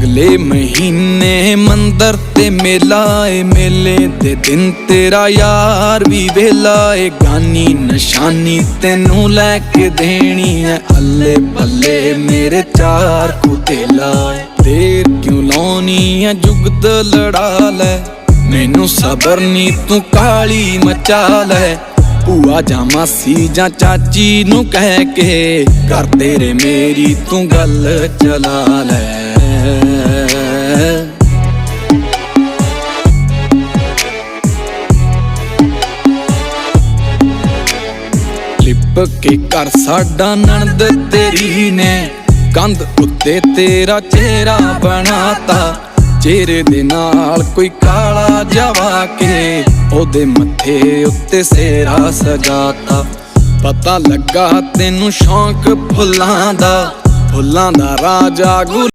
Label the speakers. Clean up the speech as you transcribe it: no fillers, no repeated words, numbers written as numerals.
Speaker 1: अगले महीने मंदिर ते मेला ए, मेले दे दिन तेरा यार भी वेला ए। गानी निशानी तेनू लैके देनी है, अल्ले पल्ले मेरे चार कुतेला ए। देर क्यों लाउनी है जुगत लड़ा लै, मैनू सबर नी तू काली मचा लै। भूआ जा मासी जा चाची नू कह के कर तेरे मेरी तू गल चला लै। लिप के कर साडा नणद तेरी ने, कंध उत्ते तेरा चेहरा बनाता। चेहरे दे नाल कोई काला जवा के, ओदे मथे उत्ते सेरा सजाता। पता लगा तेनू शौक फुल्लां दा, फुल्लां दा राजा